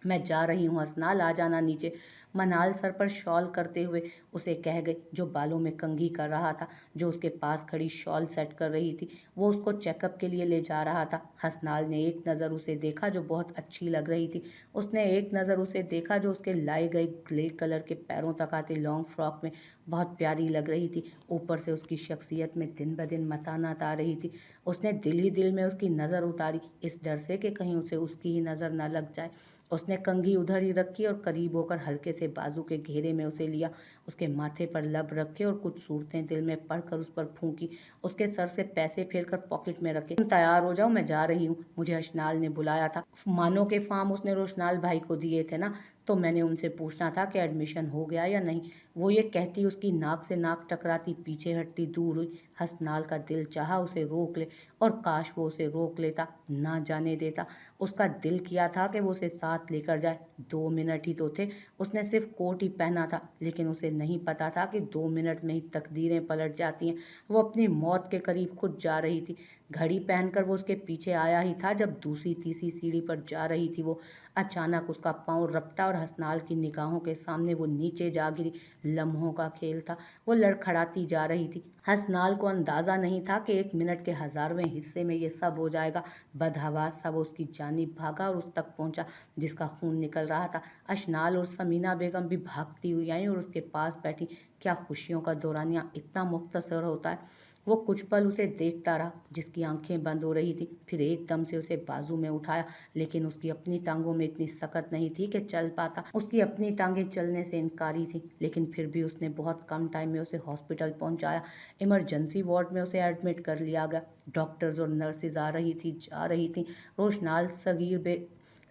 मैं जा रही हूँ हसनाल, आ जाना नीचे। मनाल सर पर शॉल करते हुए उसे कह गई, जो बालों में कंघी कर रहा था, जो उसके पास खड़ी शॉल सेट कर रही थी। वो उसको चेकअप के लिए ले जा रहा था। हसनाल ने एक नज़र उसे देखा जो बहुत अच्छी लग रही थी। उसने एक नज़र उसे देखा जो उसके लाए गए ग्रे कलर के पैरों तक आते लॉन्ग फ्रॉक में बहुत प्यारी लग रही थी। ऊपर से उसकी शख्सियत में दिन ब दिन मतानत आ रही थी। उसने दिल ही दिल में उसकी नज़र उतारी, इस डर से कि कहीं उसे उसकी ही नज़र न लग जाए। उसने कंघी उधर ही रखी और करीब होकर हल्के से बाजू के घेरे में उसे लिया। उसके माथे पर लब रखे और कुछ सूरतें दिल में पढ़कर उस पर फूंकी। उसके सर से पैसे फेर कर पॉकेट में रखे। तुम तैयार हो जाओ, मैं जा रही हूँ, मुझे अशनाल ने बुलाया था। मानो के फार्म उसने रोशनाल भाई को दिए थे ना, तो मैंने उनसे पूछना था कि एडमिशन हो गया या नहीं। वो ये कहती उसकी नाक से नाक टकराती पीछे हटती दूर हुई। हसनाल का दिल चाहा उसे रोक ले, और काश वो उसे रोक लेता, ना जाने देता। उसका दिल किया था कि वो उसे साथ लेकर जाए। 2 मिनट ही तो थे, उसने सिर्फ कोट ही पहना था, लेकिन उसे नहीं पता था कि 2 मिनट में ही तकदीरें पलट जाती हैं। वो अपनी मौत के करीब खुद जा रही थी। घड़ी पहनकर वो उसके पीछे आया ही था जब दूसरी तीसरी सीढ़ी पर जा रही थी वो। अचानक उसका पाँव रपटा और हसनाल की निगाहों के सामने वो नीचे जा गिरी। लम्हों का खेल था, वो लड़खड़ाती जा रही थी। हसनाल को अंदाज़ा नहीं था कि 1 मिनट के 1000वें हिस्से में ये सब हो जाएगा। बदहवास था वो उसकी जानिब भागा और उस तक पहुंचा जिसका खून निकल रहा था। अशनाल और समीना बेगम भी भागती हुई आई और उसके पास बैठी। क्या खुशियों का दौरानिया इतना मुख्तसर होता है। वो कुछ पल उसे देखता रहा, जिसकी आंखें बंद हो रही थी। फिर एकदम से उसे बाजू में उठाया, लेकिन उसकी अपनी टांगों में इतनी सकत नहीं थी कि चल पाता। उसकी अपनी टांगें चलने से इनकारी थी, लेकिन फिर भी उसने बहुत कम टाइम में उसे हॉस्पिटल पहुंचाया। इमरजेंसी वार्ड में उसे एडमिट कर लिया गया। डॉक्टर्स और नर्सेज आ रही थी, जा रही थी। रोशनाल,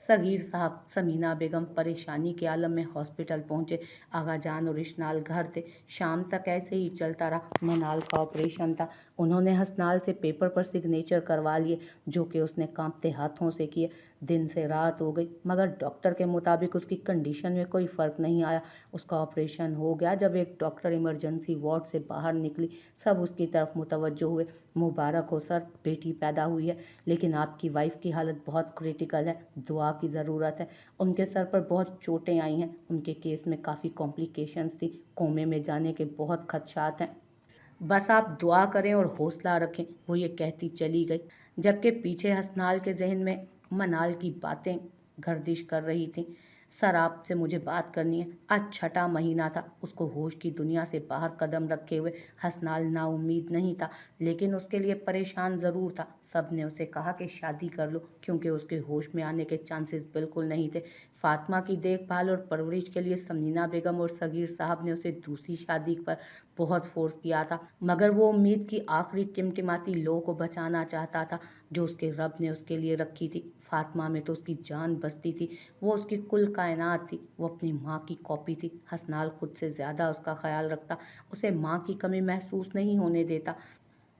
सगीर साहब, समीना बेगम परेशानी के आलम में हॉस्पिटल पहुंचे। आगा जान और इशनाल घर थे। शाम तक ऐसे ही चलता रहा। मनाल का ऑपरेशन था। उन्होंने हसनाल से पेपर पर सिग्नेचर करवा लिए, जो कि उसने कांपते हाथों से किए। दिन से रात हो गई, मगर डॉक्टर के मुताबिक उसकी कंडीशन में कोई फ़र्क नहीं आया। उसका ऑपरेशन हो गया। जब एक डॉक्टर इमरजेंसी वार्ड से बाहर निकली, सब उसकी तरफ मुतवज्जो हुए। मुबारक हो सर, बेटी पैदा हुई है, लेकिन आपकी वाइफ की हालत बहुत क्रिटिकल है, दुआ की ज़रूरत है। उनके सर पर बहुत चोटें आई हैं, उनके केस में काफ़ी कॉम्प्लिकेशंस थी, कोमे में जाने के बहुत खदशात हैं। बस आप दुआ करें और हौसला रखें, वो ये कहती चली गई, जबकि पीछे हसनाल के जहन में मनाल की बातें गर्दिश कर रही थीं। सर, आपसे मुझे बात करनी है। आज 6ठा महीना था उसको होश की दुनिया से बाहर कदम रखे हुए। हसनाल नाउम्मीद नहीं था, लेकिन उसके लिए परेशान ज़रूर था। सब ने उसे कहा कि शादी कर लो, क्योंकि उसके होश में आने के चांसेस बिल्कुल नहीं थे। फातिमा की देखभाल और परवरिश के लिए समीना बेगम और सगीर साहब ने उसे दूसरी शादी पर बहुत फोर्स किया था, मगर वो उम्मीद की आखिरी टिमटिमाती लो को बचाना चाहता था जो उसके रब ने उसके लिए रखी थी। फातिमा में तो उसकी जान बसती थी, वो उसकी कुल कायनात थी, वो अपनी माँ की कॉपी थी। हसनाल खुद से ज़्यादा उसका ख्याल रखता, उसे माँ की कमी महसूस नहीं होने देता।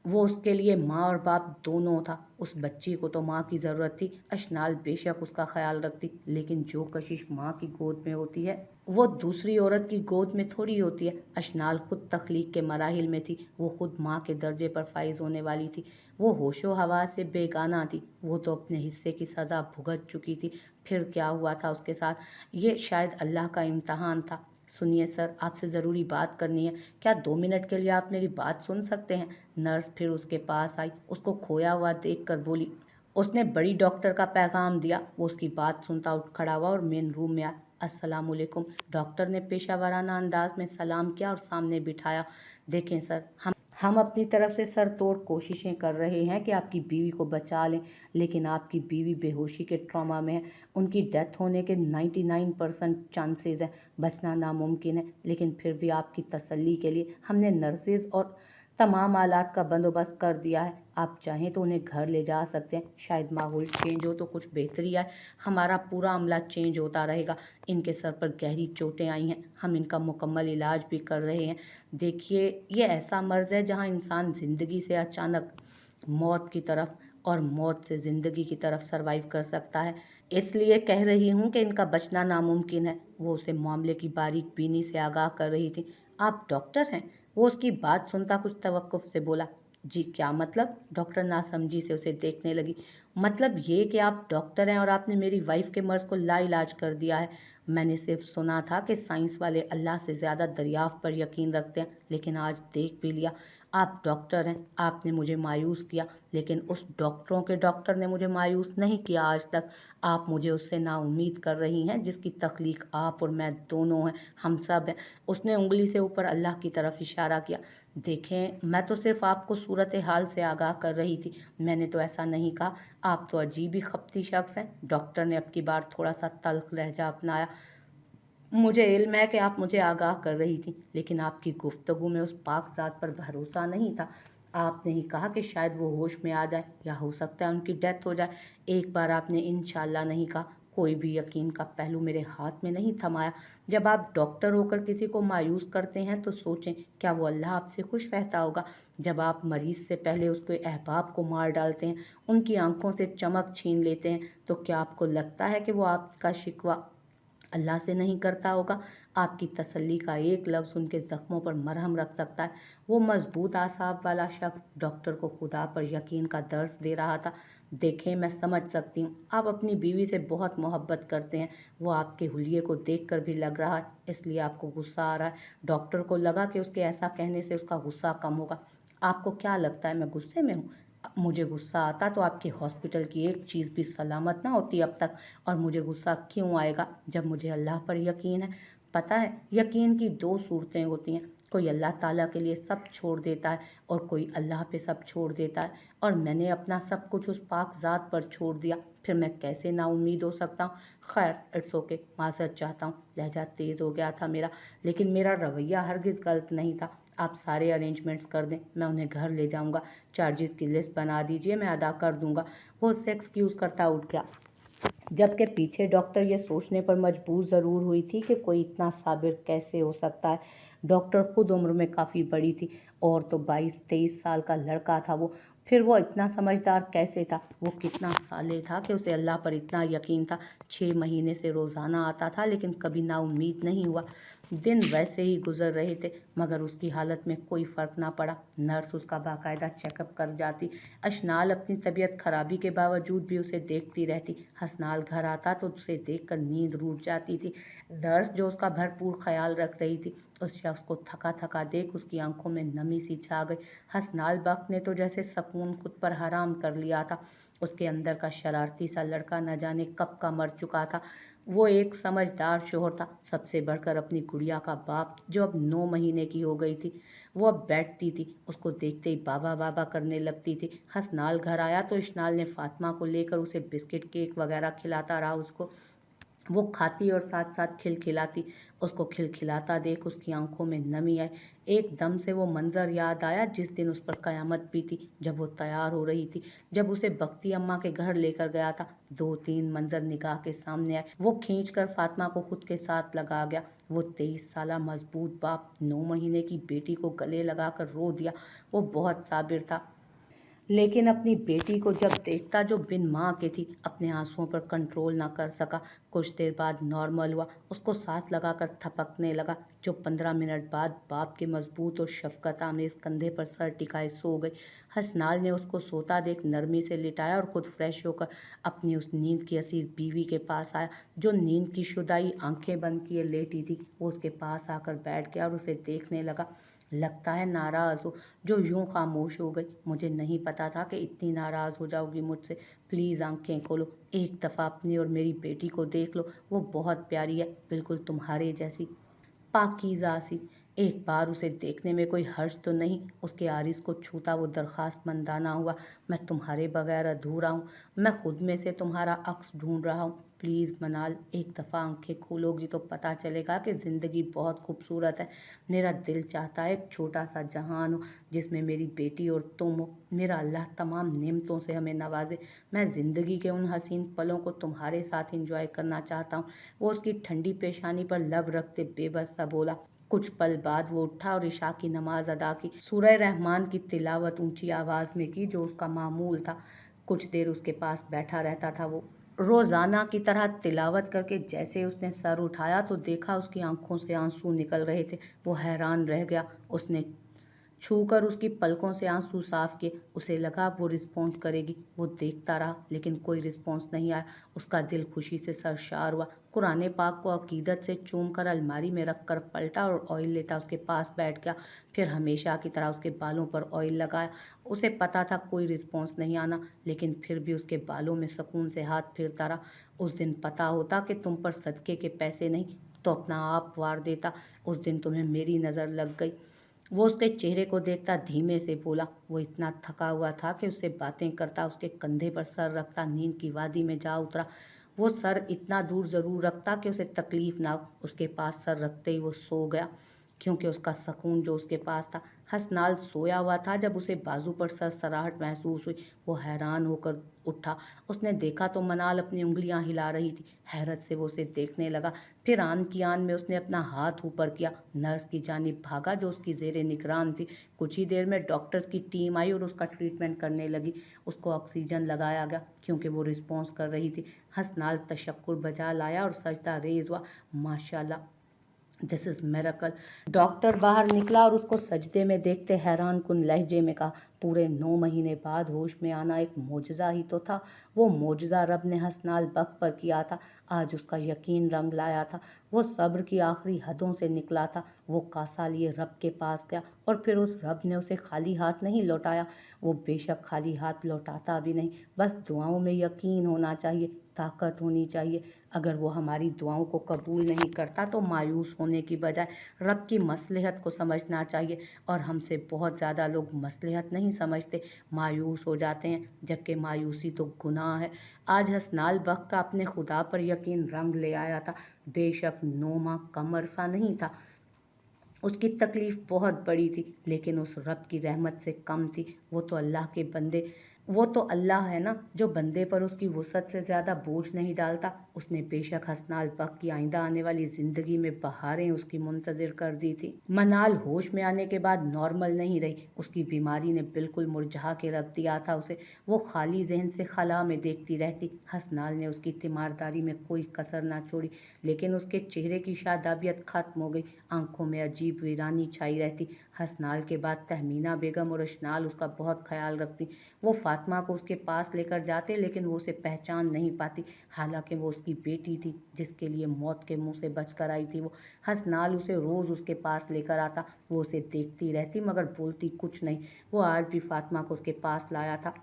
वो उसके लिए माँ और बाप दोनों था। उस बच्ची को तो माँ की ज़रूरत थी। अशनाल बेशक उसका ख्याल रखती, लेकिन जो कशिश माँ की गोद में होती है वो दूसरी औरत की गोद में थोड़ी होती है। अशनाल खुद तख्लीक के मराहिल में थी, वो खुद माँ के दर्जे पर फाइज होने वाली थी। वो होशो हवास से बेगाना थी, वो तो अपने हिस्से की सज़ा भुगत चुकी थी। फिर क्या हुआ था उसके साथ, ये शायद अल्लाह का इम्तहान था। सुनिए सर, आपसे ज़रूरी बात करनी है। क्या 2 मिनट के लिए आप मेरी बात सुन सकते हैं? नर्स फिर उसके पास आई, उसको खोया हुआ देखकर बोली। उसने बड़ी डॉक्टर का पैगाम दिया। वो उसकी बात सुनता उठ खड़ा हुआ और मेन रूम में आया। अस्सलामुअलैकुम। डॉक्टर ने पेशावराना अंदाज में सलाम किया और सामने बिठाया। देखें सर, हम अपनी तरफ से सर तोड़ कोशिशें कर रहे हैं कि आपकी बीवी को बचा लें, लेकिन आपकी बीवी बेहोशी के ट्रॉमा में है। उनकी डेथ होने के 99% चांसेस हैं, बचना नामुमकिन है। लेकिन फिर भी आपकी तसल्ली के लिए हमने नर्सेज और तमाम आलात का बंदोबस्त कर दिया है। आप चाहें तो उन्हें घर ले जा सकते हैं, शायद माहौल चेंज हो तो कुछ बेहतरी आए। हमारा पूरा अमला चेंज होता रहेगा। इनके सर पर गहरी चोटें आई हैं, हम इनका मुकम्मल इलाज भी कर रहे हैं। देखिए, ये ऐसा मर्ज़ है जहां इंसान ज़िंदगी से अचानक मौत की तरफ और मौत से ज़िंदगी की तरफ सरवाइव कर सकता है। इसलिए कह रही हूँ कि इनका बचना नामुमकिन है। वो उसे मामले की बारीक बीनी से आगाह कर रही थी। आप डॉक्टर हैं? वो उसकी बात सुनता कुछ तवक्कुफ से बोला। जी क्या मतलब? डॉक्टर नासमझी से उसे देखने लगी। मतलब ये कि आप डॉक्टर हैं और आपने मेरी वाइफ के मर्ज़ को लाइलाज कर दिया है। मैंने सिर्फ सुना था कि साइंस वाले अल्लाह से ज़्यादा दरियाफ्त पर यकीन रखते हैं, लेकिन आज देख भी लिया। आप डॉक्टर हैं, आपने मुझे मायूस किया, लेकिन उस डॉक्टरों के डॉक्टर ने मुझे मायूस नहीं किया आज तक। आप मुझे उससे नाउम्मीद कर रही हैं जिसकी तख्लीक आप और मैं दोनों हैं, हम सब हैं। उसने उँगली से ऊपर अल्लाह की तरफ इशारा किया। देखें, मैं तो सिर्फ आपको सूरत हाल से आगाह कर रही थी, मैंने तो ऐसा नहीं कहा। आप तो अजीब ही खप्ती शख्स हैं। डॉक्टर ने अब की बार थोड़ा सा तल्ख लहजा अपनाया। मुझे इल्म है कि आप मुझे आगाह कर रही थी, लेकिन आपकी गुफ्तगू में उस पाक ज़ात पर भरोसा नहीं था। आपने ही कहा कि शायद वो होश में आ जाए या हो सकता है उनकी डेथ हो जाए। एक बार आपने इंशाल्लाह नहीं कहा। कोई भी यकीन का पहलू मेरे हाथ में नहीं थमाया। जब आप डॉक्टर होकर किसी को मायूस करते हैं तो सोचें, क्या वो अल्लाह आपसे खुश रहता होगा? जब आप मरीज से पहले उसके अहबाब को मार डालते हैं, उनकी आंखों से चमक छीन लेते हैं, तो क्या आपको लगता है कि वो आपका शिकवा अल्लाह से नहीं करता होगा? आपकी तसल्ली का एक लफ्ज़ उनके ज़ख्मों पर मरहम रख सकता है। वो मजबूत आसाब वाला शख्स डॉक्टर को खुदा पर यकीन का दर्स दे रहा था। देखें, मैं समझ सकती हूँ, आप अपनी बीवी से बहुत मोहब्बत करते हैं। वो आपके हुलिये को देख कर भी लग रहा है, इसलिए आपको गुस्सा आ रहा है। डॉक्टर को लगा कि उसके ऐसा कहने से उसका गुस्सा कम होगा। आपको क्या लगता है मैं गुस्से में हूँ? मुझे गुस्सा आता तो आपके हॉस्पिटल की एक चीज़ भी सलामत ना होती अब तक। और मुझे गुस्सा क्यों आएगा जब मुझे अल्लाह पर यकीन है? पता है, यकीन की दो सूरतें होती हैं। कोई अल्लाह ताला के लिए सब छोड़ देता है और कोई अल्लाह पे सब छोड़ देता है। और मैंने अपना सब कुछ उस पाक ज़ात पर छोड़ दिया, फिर मैं कैसे नाउम्मीद हो सकता हूँ? खैर, इट्स ओके, माज़रत चाहता हूँ। लहजा तेज़ हो गया था मेरा, लेकिन मेरा रवैया हरगिज़ गलत नहीं था। आप सारे अरेंजमेंट्स कर दें, मैं उन्हें घर ले जाऊँगा। चार्जेस की लिस्ट बना दीजिए, मैं अदा कर दूँगा। वो उससे एक्सक्यूज़ करता उठ गया, जबकि पीछे डॉक्टर ये सोचने पर मजबूर ज़रूर हुई थी कि कोई इतना साबिर कैसे हो सकता है। डॉक्टर खुद उम्र में काफ़ी बड़ी थी और तो 22-23 साल का लड़का था वो। फिर वो इतना समझदार कैसे था? वो कितना साले था कि उसे अल्लाह पर इतना यकीन था। 6 महीने से रोज़ाना आता था, लेकिन कभी नाउम्मीद नहीं हुआ। दिन वैसे ही गुजर रहे थे, मगर उसकी हालत में कोई फ़र्क ना पड़ा। नर्स उसका बाकायदा चेकअप कर जाती। अशनाल अपनी तबीयत खराबी के बावजूद भी उसे देखती रहती। हसनाल घर आता तो उसे देखकर नींद रूठ जाती थी। नर्स जो उसका भरपूर ख्याल रख रही थी, उस शख्स को थका थका देख उसकी आंखों में नमी सी छा गई। हसनाल बख्त ने तो जैसे सुकून खुद पर हराम कर लिया था। उसके अंदर का शरारती सा लड़का न जाने कब का मर चुका था। वो एक समझदार शोहर था, सबसे बढ़कर अपनी गुड़िया का बाप, जो अब 9 महीने की हो गई थी। वो अब बैठती थी, उसको देखते ही बाबा बाबा करने लगती थी। हसनाल घर आया तो इशनाल ने फातिमा को लेकर उसे बिस्किट केक वगैरह खिलाता रहा। उसको वो खाती और साथ साथ खिलखिलाती। उसको खिलखिलाता देख उसकी आंखों में नमी आई। एकदम से वो मंजर याद आया जिस दिन उस पर कयामत बीती, जब वो तैयार हो रही थी, जब उसे बख्ती अम्मा के घर लेकर गया था। 2-3 मंजर निगाह के सामने आए। वो खींच कर फातिमा को खुद के साथ लगा गया। वो 23 साला मजबूत बाप 9 महीने की बेटी को गले लगाकर रो दिया। वो बहुत साबिर था, लेकिन अपनी बेटी को जब देखता जो बिन माँ के थी, अपने आंसुओं पर कंट्रोल ना कर सका। कुछ देर बाद नॉर्मल हुआ, उसको साथ लगाकर थपकने लगा, जो 15 मिनट बाद बाप के मजबूत और शफकत आमेज कंधे पर सर टिकाए सो गई। हसनाल ने उसको सोता देख नरमी से लिटाया और खुद फ्रेश होकर अपनी उस नींद की असीर बीवी के पास आया, जो नींद की शुदाई आंखें बंद किए लेटी थी। वो उसके पास आकर बैठ गया और उसे देखने लगा। लगता है नाराज़ हो, जो यूं खामोश हो गई। मुझे नहीं पता था कि इतनी नाराज़ हो जाओगी मुझसे। प्लीज़ आंखें खोलो, एक दफ़ा अपनी और मेरी बेटी को देख लो। वो बहुत प्यारी है, बिल्कुल तुम्हारे जैसी, पाकीज़ा सी। एक बार उसे देखने में कोई हर्ज तो नहीं? उसके आरिस को छूता वो दरख्वास्तमंदाना हुआ। मैं तुम्हारे बगैर अधूरा हूँ, मैं खुद में से तुम्हारा अक्स ढूंढ रहा हूँ। प्लीज़ मनाल, एक दफ़ा आंखें खोलोगी तो पता चलेगा कि ज़िंदगी बहुत खूबसूरत है। मेरा दिल चाहता है एक छोटा सा जहान हो जिसमें मेरी बेटी और तुम हो। मेरा अल्लाह तमाम नेमतों से हमें नवाजे। मैं ज़िंदगी के उन हसीन पलों को तुम्हारे साथ इंजॉय करना चाहता हूँ। वो उसकी ठंडी पेशानी पर लब रखते बेबस सा बोला। कुछ पल बाद वो उठा और इशा की नमाज अदा की। सूरह रहमान की तिलावत ऊंची आवाज़ में की, जो उसका मामूल था। कुछ देर उसके पास बैठा रहता था वो, रोज़ाना की तरह तिलावत करके। जैसे उसने सर उठाया तो देखा उसकी आंखों से आंसू निकल रहे थे। वो हैरान रह गया। उसने छूकर उसकी पलकों से आंसू साफ किए। उसे लगा वो रिस्पॉन्स करेगी। वो देखता रहा लेकिन कोई रिस्पॉन्स नहीं आया। उसका दिल खुशी से सरशार हुआ। कुरान पाक को अकीदत से चूम कर अलमारी में रख कर पलटा और ऑयल लेता उसके पास बैठ गया। फिर हमेशा की तरह उसके बालों पर ऑयल लगाया। उसे पता था कोई रिस्पॉन्स नहीं आना, लेकिन फिर भी उसके बालों में सुकून से हाथ फेरता रहा। उस दिन पता होता कि तुम पर सदके के पैसे नहीं तो अपना आप वार देता। उस दिन तुम्हें मेरी नज़र लग गई। वो उसके चेहरे को देखता धीमे से बोला। वो इतना थका हुआ था कि उससे बातें करता, उसके कंधे पर सर रखता नींद की वादी में जा उतरा। वो सर इतना दूर ज़रूर रखता कि उसे तकलीफ ना हो। उसके पास सर रखते ही वो सो गया, क्योंकि उसका सुकून जो उसके पास था। हसनाल सोया हुआ था जब उसे बाजू पर सरसराहट महसूस हुई। वो हैरान होकर उठा। उसने देखा तो मनाल अपनी उंगलियां हिला रही थी। हैरत से वो उसे देखने लगा। फिर आन की आन में उसने अपना हाथ ऊपर किया। नर्स की जानिब भागा जो उसकी जेरे निगरान थी। कुछ ही देर में डॉक्टर्स की टीम आई और उसका ट्रीटमेंट करने लगी। उसको ऑक्सीजन लगाया गया क्योंकि वो रिस्पॉन्स कर रही थी। हसनाल तशक्कुर बजा लाया और सजदा रेज हुआ। माशाल्लाह, दिस इज़ मिरेकल। डॉक्टर बाहर निकला और उसको सजदे में देखते हैरान कुन लहजे में कहा, पूरे 9 महीने बाद होश में आना एक मोजज़ा ही तो था। वो मोजज़ा रब ने हसनाल बक पर किया था। आज उसका यकीन रंग लाया था। वो सब्र की आखिरी हदों से निकला था। वो कासा लिए रब के पास गया और फिर उस रब ने उसे खाली हाथ नहीं लौटाया। वो बेशक खाली हाथ लौटाता भी नहीं, बस दुआओं में यकीन होना चाहिए, ताकत होनी चाहिए। अगर वो हमारी दुआओं को कबूल नहीं करता तो मायूस होने की बजाय रब की मसलहत को समझना चाहिए। और हमसे बहुत ज़्यादा लोग मसलहत नहीं समझते, मायूस हो जाते हैं, जबकि मायूसी तो गुनाह है। आज हसनाल बख्त का अपने खुदा पर यकीन रंग ले आया था। बेशक 9 माह कम अरसा नहीं था। उसकी तकलीफ़ बहुत बड़ी थी, लेकिन उस रब की रहमत से कम थी। वो तो अल्लाह है ना, जो बंदे पर उसकी वुसअत से ज़्यादा बोझ नहीं डालता। उसने बेशक हसनाल बख्त की आइंदा आने वाली ज़िंदगी में बहारें उसकी मुंतज़िर कर दी थी। मनाल होश में आने के बाद नॉर्मल नहीं रही। उसकी बीमारी ने बिल्कुल मुरझा के रख दिया था उसे। वो खाली जहन से खला में देखती रहती। हसनाल ने उसकी तीमारदारी में कोई कसर ना छोड़ी, लेकिन उसके चेहरे की शादाबियत ख़त्म हो गई। आंखों में अजीब वीरानी छाई रहती। हसनाल के बाद तहमीना बेगम और अशनाल उसका बहुत ख्याल रखती। वो फातिमा को उसके पास लेकर जाते, लेकिन वो उसे पहचान नहीं पाती, हालांकि वो उसकी बेटी थी जिसके लिए मौत के मुंह से बचकर आई थी। वो हसनाल उसे रोज़ उसके पास लेकर आता। वो उसे देखती रहती मगर बोलती कुछ नहीं। वो आज भी फातिमा को उसके पास लाया था।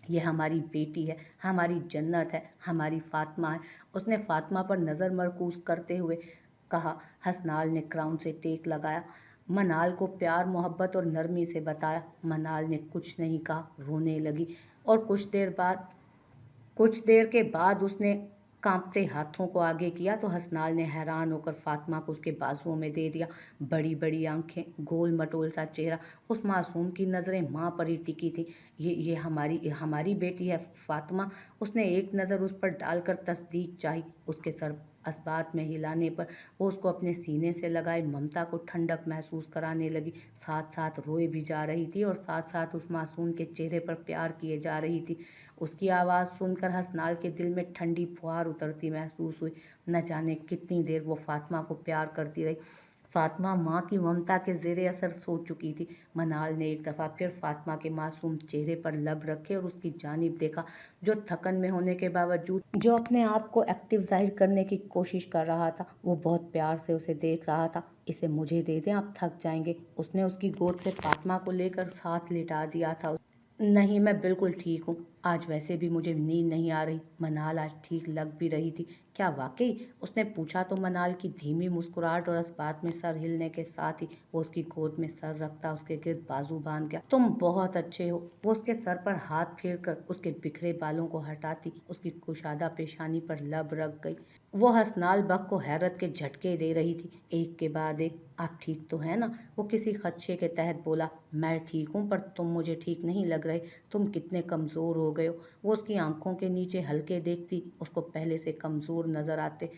ये हमारी बेटी है, हमारी जन्नत है, हमारी फातिमा है, उसने फातिमा पर नज़र मरकूज करते हुए कहा। हसनाल ने क्राउन से टेक लगाया। मनाल को प्यार मोहब्बत और नरमी से बताया। मनाल ने कुछ नहीं कहा, रोने लगी। और कुछ देर के बाद उसने कांपते हाथों को आगे किया तो हसनाल ने हैरान होकर फातिमा को उसके बाजुओं में दे दिया। बड़ी बड़ी आंखें, गोल मटोल सा चेहरा, उस मासूम की नज़रें माँ पर ही टिकी थी। ये हमारी बेटी है फातिमा। उसने एक नज़र उस पर डालकर तस्दीक चाही। उसके सर असबात में हिलाने पर वो उसको अपने सीने से लगाए ममता को ठंडक महसूस कराने लगी। साथ साथ रोए भी जा रही थी और साथ साथ उस मासूम के चेहरे पर प्यार किए जा रही थी। उसकी आवाज़ सुनकर हसनाल के दिल में ठंडी फुहार उतरती महसूस हुई। न जाने कितनी देर वो फातिमा को प्यार करती रही। फातिमा माँ की ममता के ज़ेरे असर सो चुकी थी। मनाल ने एक दफ़ा फिर फातिमा के मासूम चेहरे पर लब रखे और उसकी जानिब देखा, जो थकन में होने के बावजूद जो अपने आप को एक्टिव जाहिर करने की कोशिश कर रहा था। वो बहुत प्यार से उसे देख रहा था। इसे मुझे दे दें, आप थक जाएंगे। उसने उसकी गोद से फातिमा को लेकर साथ लिटा दिया था। नहीं, मैं बिल्कुल ठीक हूँ। आज वैसे भी मुझे नींद नहीं आ रही। मनाल आज ठीक लग भी रही थी। क्या वाकई? उसने पूछा तो मनाल की धीमी मुस्कुराहट और इस बात में सर हिलने के साथ ही वो उसकी गोद में सर रखता उसके गिर्द बाजू बांध गया। तुम बहुत अच्छे हो। वो उसके सर पर हाथ फेर कर उसके बिखरे बालों को हटाती उसकी कुशादा पेशानी पर लब रख गई। वो हसनाल बक को हैरत के झटके दे रही थी, एक के बाद एक। आप ठीक तो है ना? वो किसी खदशे के तहत बोला। मैं ठीक हूँ, पर तुम मुझे ठीक नहीं लग रहे। तुम कितने कमज़ोर हो गए हो। वो उसकी आंखों के नीचे हल्के देखती उसको पहले से कमज़ोर नज़र आते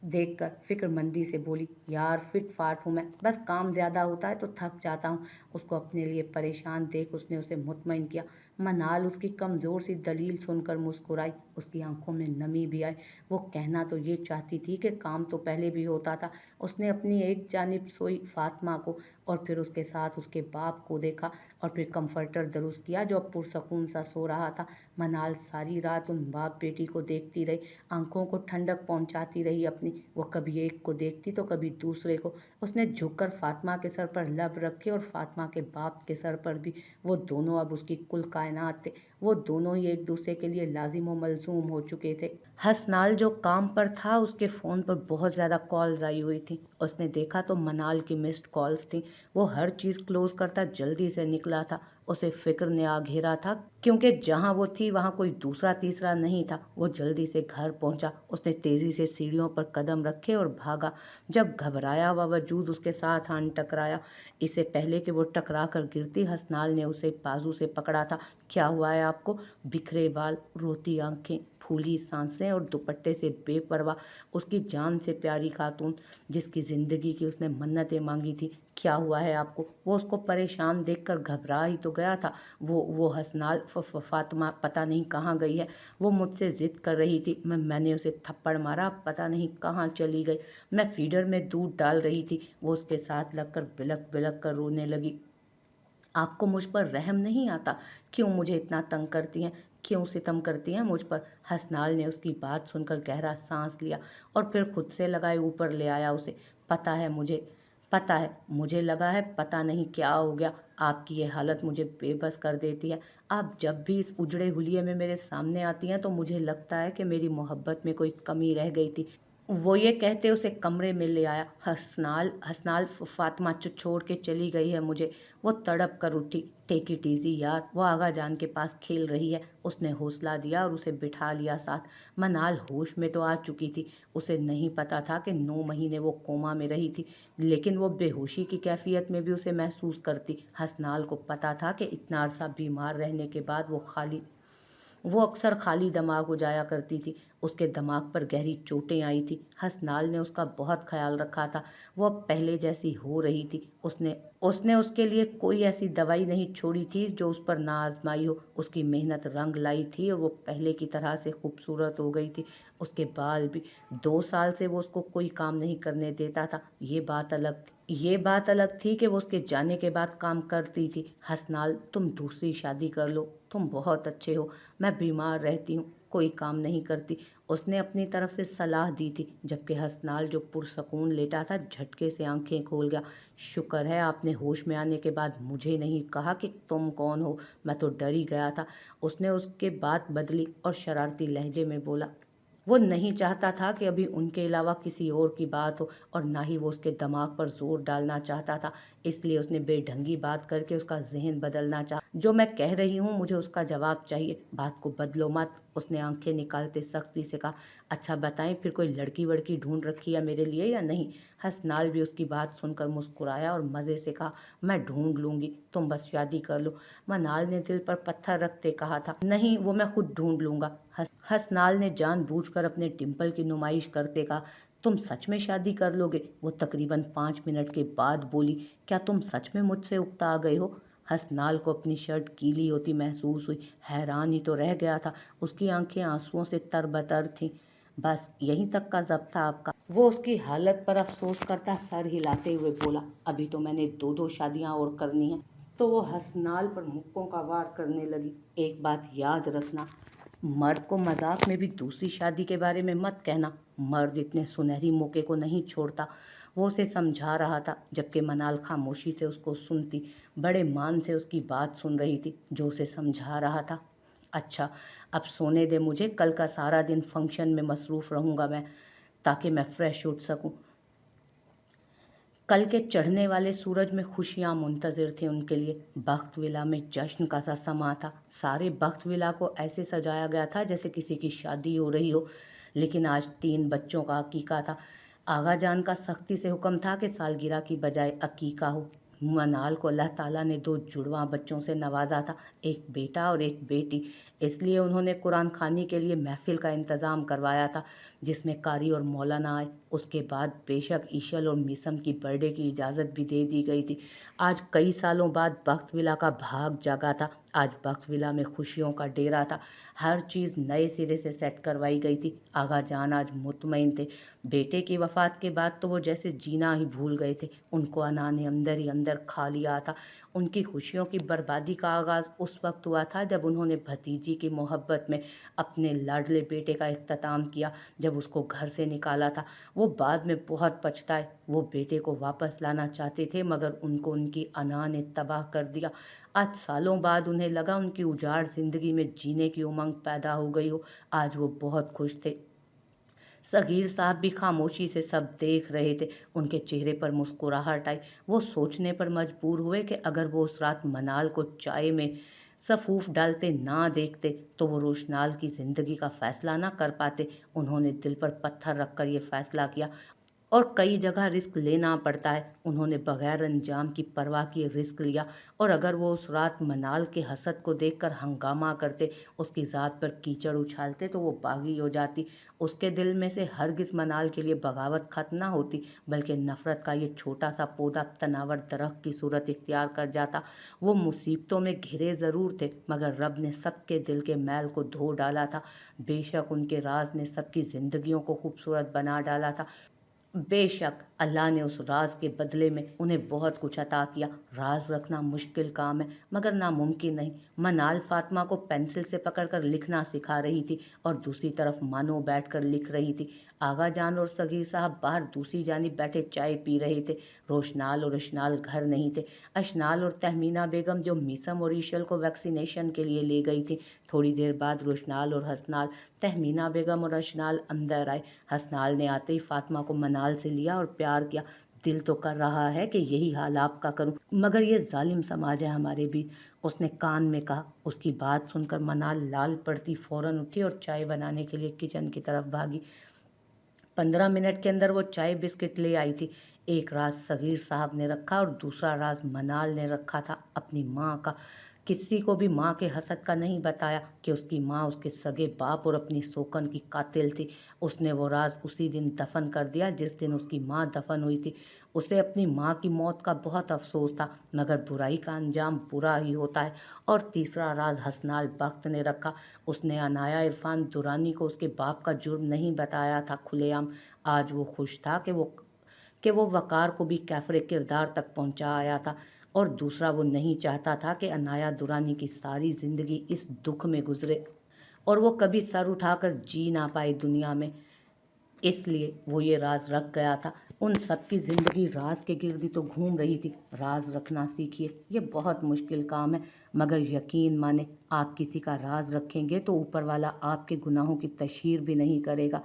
देखकर फिक्रमंदी से बोली, यार फिट फाट हूँ मैं, बस काम ज़्यादा होता है तो थक जाता हूँ। उसको अपने लिए परेशान देख उसने उसे मुतमईन किया। मनाल उसकी कमज़ोर सी दलील सुनकर मुस्कुराई। उसकी आंखों में नमी भी आई। वो कहना तो ये चाहती थी कि काम तो पहले भी होता था। उसने अपनी एक जानिब सोई फातिमा को और फिर उसके साथ उसके बाप को देखा और फिर कंफर्टर दुरुस्त किया जो अब पुरसकून सा सो रहा था। मनाल सारी रात उन बाप बेटी को देखती रही, आंखों को ठंडक पहुंचाती रही अपनी। वो कभी एक को देखती तो कभी दूसरे को। उसने झुककर फातिमा के सर पर लब रखे और फातिमा के बाप के सर पर भी। वो दोनों अब उसकी कुल कायनात थे। वो दोनों ही एक दूसरे के लिए लाजिम व मलजूम हो चुके थे। हसनाल जो काम पर था, उसके फ़ोन पर बहुत ज़्यादा कॉल्स आई हुई थी। उसने देखा तो मनाल की मिस्ड कॉल्स थी। वो हर चीज़ क्लोज करता जल्दी से निकला था। उसे फिक्र ने आ घेरा था क्योंकि जहाँ वो थी वहाँ कोई दूसरा तीसरा नहीं था। वो जल्दी से घर पहुँचा। उसने तेज़ी से सीढ़ियों पर कदम रखे और भागा। जब घबराया हुआ वजूद उसके साथ आन टकराया। इससे पहले कि वो टकरा कर गिरती, हसनाल ने उसे बाजू से पकड़ा था। क्या हुआ है आपको? बिखरे बाल, रोती आंखें, फूली सांसें और दुपट्टे से बेपरवाह उसकी जान से प्यारी खातून, जिसकी ज़िंदगी की उसने मन्नतें मांगी थी। क्या हुआ है आपको? वो उसको परेशान देखकर घबरा ही तो गया था। वो हसनाल फातिमा पता नहीं कहाँ गई है। वो मुझसे ज़िद कर रही थी। मैंने उसे थप्पड़ मारा, पता नहीं कहाँ चली गई। मैं फीडर में दूध डाल रही थी। वो उसके साथ लगकर बिलक बिलक कर रोने लगी। आपको मुझ पर रहम नहीं आता? क्यों मुझे इतना तंग करती हैं? क्यों सितम करती हैं मुझ पर? हसनाल ने उसकी बात सुनकर गहरा सांस लिया और फिर खुद से लगाए ऊपर ले आया उसे। पता है मुझे लगा है पता नहीं क्या हो गया। आपकी ये हालत मुझे बेबस कर देती है। आप जब भी इस उजड़े हुलिये में मेरे सामने आती हैं तो मुझे लगता है कि मेरी मोहब्बत में कोई कमी रह गई थी। वो ये कहते उसे कमरे में ले आया। हसनाल हसनाल फातिमा छोड़ के चली गई है मुझे। वो तड़प कर उठी। टेक इट इजी यार, वो आगा जान के पास खेल रही है। उसने हौसला दिया और उसे बिठा लिया साथ। मनाल होश में तो आ चुकी थी। उसे नहीं पता था कि 9 महीने वो कोमा में रही थी, लेकिन वो बेहोशी की कैफियत में भी उसे महसूस करती। हसनाल को पता था कि इतना अरसा बीमार रहने के बाद वो अक्सर खाली दिमाग हो जाया करती थी। उसके दिमाग पर गहरी चोटें आई थी। हसनाल ने उसका बहुत ख्याल रखा था। वो अब पहले जैसी हो रही थी। उसने उसने उसके लिए कोई ऐसी दवाई नहीं छोड़ी थी जो उस पर ना आजमाई हो। उसकी मेहनत रंग लाई थी और वो पहले की तरह से खूबसूरत हो गई थी। उसके बाल भी। 2 साल से वो उसको कोई काम नहीं करने देता था। ये बात अलग थी कि वो उसके जाने के बाद काम करती थी। हसनाल, तुम दूसरी शादी कर लो। तुम बहुत अच्छे हो। मैं बीमार रहती हूँ, कोई काम नहीं करती। उसने अपनी तरफ से सलाह दी थी, जबकि हसनाल जो पुरसकून लेटा था झटके से आंखें खोल गया। शुक्र है आपने होश में आने के बाद मुझे नहीं कहा कि तुम कौन हो। मैं तो डर ही गया था। उसने उसके बात बदली और शरारती लहजे में बोला। वो नहीं चाहता था कि अभी उनके अलावा किसी और की बात हो और ना ही वो उसके दिमाग पर जोर डालना चाहता था। इसलिए उसने बेढंगी बात करके उसका जहन बदलना चाहा। जो मैं कह रही हूँ मुझे उसका जवाब चाहिए, बात को बदलो मत। उसने आंखें निकालते सख्ती से कहा। अच्छा बताएं, फिर कोई लड़की वड़की ढूंढ रखी है मेरे लिए या नहीं? हसनाल भी उसकी बात सुनकर मुस्कुराया और मज़े से कहा, मैं ढूंढ लूंगी, तुम बस शादी कर लो। मनाल ने दिल पर पत्थर रखते कहा था। नहीं, वो मैं खुद ढूंढ लूंगा। हसनाल ने जानबूझकर अपने डिंपल की नुमाइश करते कहा। तुम सच में शादी कर लोगे? वो तकरीबन 5 मिनट के बाद बोली। क्या तुम सच में मुझसे उकता गए हो? हसनाल को अपनी शर्ट गीली होती महसूस हुई। हैरान ही तो रह गया था। उसकी आंखें आंसुओं से तरबतर थीं। बस यहीं तक का जब्त था आपका? वो उसकी हालत पर अफसोस करता सर हिलाते हुए बोला। अभी तो मैंने 2 शादियां और करनी हैं। तो वो हसनाल पर मुक्कों का वार करने लगी। एक बात याद रखना, मर्द को मजाक में भी दूसरी शादी के बारे में मत कहना। मर्द इतने सुनहरी मौके को नहीं छोड़ता। वो उसे समझा रहा था, जबकि मनाल खामोशी से उसको सुनती, बड़े मान से उसकी बात सुन रही थी जो उसे समझा रहा था। अच्छा, अब सोने दे मुझे, कल का सारा दिन फंक्शन में मसरूफ़ रहूँगा मैं, ताकि मैं फ्रेश उठ सकूँ। कल के चढ़ने वाले सूरज में खुशियां मुंतज़िर थी उनके लिए। बख्त विला में जश्न का सा समा था। सारे बख्त विला को ऐसे सजाया गया था जैसे किसी की शादी हो रही हो। लेकिन आज 3 बच्चों का अकीका था। आगा जान का सख्ती से हुक्म था कि सालगिरह की बजाय अकीका हो। मनाल को अल्लाह ताला ने 2 जुड़वां बच्चों से नवाजा था, एक बेटा और एक बेटी। اس لیے انہوں نے قرآن خوانی کے لیے محفل کا انتظام کروایا تھا جس میں قاری اور مولانا آئے۔ اس کے بعد بے شک ایشل اور میسم کی برتھ ڈے کی اجازت بھی دے دی گئی تھی۔ آج کئی سالوں بعد بخت ولا کا بھاگ جاگا تھا۔ آج بخت ولا میں خوشیوں کا ڈیرا تھا۔ ہر چیز نئے سرے سے سیٹ کروائی گئی تھی۔ آغا جان آج مطمئن تھے۔ بیٹے کی وفات کے بعد تو وہ جیسے جینا ہی بھول گئے تھے۔ ان کو انا نے اندر ہی اندر کھا لیا تھا۔ ان کی خوشیوں کی بربادی کا آغاز اس وقت ہوا تھا جب انہوں نے بھتیجی کی محبت میں اپنے لاڈلے بیٹے کا اختتام کیا، جب اس کو گھر سے نکالا تھا۔ وہ بعد میں بہت پچھتائے۔ وہ بیٹے کو واپس لانا چاہتے تھے مگر ان کو ان کی انا نے تباہ کر دیا۔ آج سالوں بعد انہیں لگا ان کی اجاڑ زندگی میں جینے کی امنگ پیدا ہو گئی ہو۔ آج وہ بہت خوش تھے۔ صغیر صاحب بھی خاموشی سے سب دیکھ رہے تھے۔ ان کے چہرے پر مسکراہٹ آئی۔ وہ سوچنے پر مجبور ہوئے کہ اگر وہ اس رات منال کو چائے میں سفوف ڈالتے نہ دیکھتے تو وہ روشنال کی زندگی کا فیصلہ نہ کر پاتے۔ انہوں نے دل پر پتھر رکھ کر یہ فیصلہ کیا، اور کئی جگہ رسک لینا پڑتا ہے۔ انہوں نے بغیر انجام کی پرواہ کیے رسک لیا، اور اگر وہ اس رات منال کے حسد کو دیکھ کر ہنگامہ کرتے، اس کی ذات پر کیچڑ اچھالتے تو وہ باغی ہو جاتی۔ اس کے دل میں سے ہرگز منال کے لیے بغاوت ختم نہ ہوتی، بلکہ نفرت کا یہ چھوٹا سا پودا تناور درخت کی صورت اختیار کر جاتا۔ وہ مصیبتوں میں گھرے ضرور تھے مگر رب نے سب کے دل کے میل کو دھو ڈالا تھا۔ بے شک ان کے راز نے سب کی زندگیوں کو خوبصورت بنا ڈالا تھا۔ بے شک اللہ نے اس راز کے بدلے میں انہیں بہت کچھ عطا کیا۔ راز رکھنا مشکل کام ہے مگر ناممکن نہیں۔ منال فاطمہ کو پینسل سے پکڑ کر لکھنا سکھا رہی تھی اور دوسری طرف مانو بیٹھ کر لکھ رہی تھی۔ آغا جان اور صغیر صاحب باہر دوسری جانب بیٹھے چائے پی رہے تھے۔ روشنال اور اشنال گھر نہیں تھے۔ اشنال اور تہمینہ بیگم جو میسم اور ایشل کو ویکسینیشن کے لیے لے گئی تھی۔ تھوڑی دیر بعد روشنال اور حسنال، تہمینہ بیگم اور اشنال اندر آئے۔ حسنال نے آتے ہی فاطمہ کو منال سے لیا اور پیار کیا۔ دل تو کر رہا ہے کہ یہی حال آپ کا کروں مگر یہ ظالم سماج ہے ہمارے بھی، اس نے کان میں کہا۔ اس کی بات سن کر منال لال پڑتی فوراً اٹھی اور چائے بنانے کے لیے کچن کی طرف بھاگی۔ 15 منٹ کے اندر وہ چائے بسکٹ لے آئی تھی۔ ایک راز صغیر صاحب نے رکھا اور دوسرا راز منال نے رکھا تھا، اپنی ماں کا۔ کسی کو بھی ماں کے حسد کا نہیں بتایا کہ اس کی ماں اس کے سگے باپ اور اپنی سوکن کی قاتل تھی۔ اس نے وہ راز اسی دن دفن کر دیا جس دن اس کی ماں دفن ہوئی تھی۔ اسے اپنی ماں کی موت کا بہت افسوس تھا مگر برائی کا انجام برا ہی ہوتا ہے۔ اور تیسرا راز حسنال بخت نے رکھا۔ اس نے عنایا عرفان درانی کو اس کے باپ کا جرم نہیں بتایا تھا کھلے عام۔ آج وہ خوش تھا کہ وہ وقار کو بھی کیفر کردار تک پہنچا آیا تھا، اور دوسرا وہ نہیں چاہتا تھا کہ عنایا درانی کی ساری زندگی اس دکھ میں گزرے اور وہ کبھی سر اٹھا کر جی نہ پائے دنیا میں۔ اس لیے وہ یہ راز رکھ گیا تھا۔ ان سب کی زندگی راز کے گرد ہی تو گھوم رہی تھی۔ راز رکھنا سیکھیے، یہ بہت مشکل کام ہے مگر یقین مانیں آپ کسی کا راز رکھیں گے تو اوپر والا آپ کے گناہوں کی تشہیر بھی نہیں کرے گا۔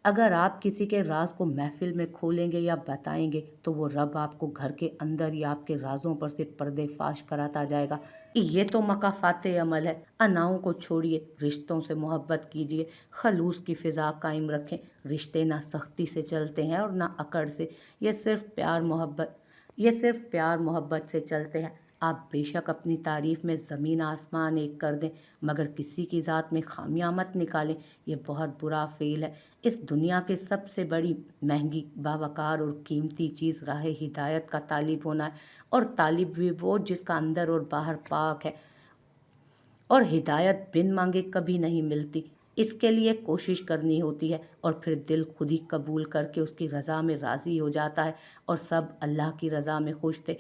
اگر آپ کسی کے راز کو محفل میں کھولیں گے یا بتائیں گے تو وہ رب آپ کو گھر کے اندر ہی آپ کے رازوں پر سے پردے فاش کراتا جائے گا۔ یہ تو مکافات عمل ہے۔ اناؤں کو چھوڑیے، رشتوں سے محبت کیجیے، خلوص کی فضا قائم رکھیں۔ رشتے نہ سختی سے چلتے ہیں اور نہ اکڑ سے، یہ صرف پیار محبت سے چلتے ہیں۔ آپ بے شک اپنی تعریف میں زمین آسمان ایک کر دیں مگر کسی کی ذات میں خامیاں مت نکالیں، یہ بہت برا فعل ہے۔ اس دنیا کے سب سے بڑی، مہنگی، باوقار اور قیمتی چیز راہ ہدایت کا طالب ہونا ہے، اور طالب بھی وہ جس کا اندر اور باہر پاک ہے، اور ہدایت بن مانگے کبھی نہیں ملتی، اس کے لیے کوشش کرنی ہوتی ہے، اور پھر دل خود ہی قبول کر کے اس کی رضا میں راضی ہو جاتا ہے، اور سب اللہ کی رضا میں خوش تھے۔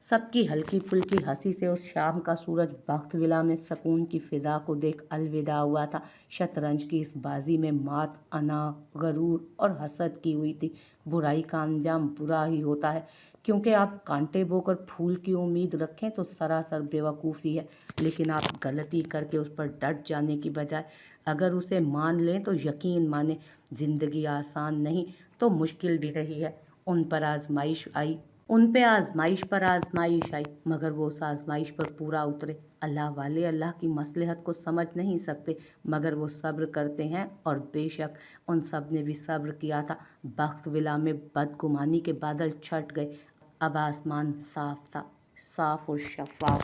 سب کی ہلکی پھلکی ہنسی سے اس شام کا سورج بخت ولا میں سکون کی فضا کو دیکھ الوداع ہوا تھا۔ شطرنج کی اس بازی میں مات انا، غرور اور حسد کی ہوئی تھی۔ برائی کا انجام برا ہی ہوتا ہے، کیونکہ آپ کانٹے بو کر پھول کی امید رکھیں تو سراسر بے وقوفی ہے، لیکن آپ غلطی کر کے اس پر ڈٹ جانے کی بجائے اگر اسے مان لیں تو یقین مانیں زندگی آسان نہیں تو مشکل بھی رہی ہے۔ ان پہ آزمائش پر آزمائش آئی مگر وہ اس آزمائش پر پورا اترے۔ اللہ والے اللہ کی مصلحت کو سمجھ نہیں سکتے مگر وہ صبر کرتے ہیں، اور بے شک ان سب نے بھی صبر کیا تھا۔ بخت ولا میں بدگمانی کے بادل چھٹ گئے۔ اب آسمان صاف تھا، صاف اور شفاف۔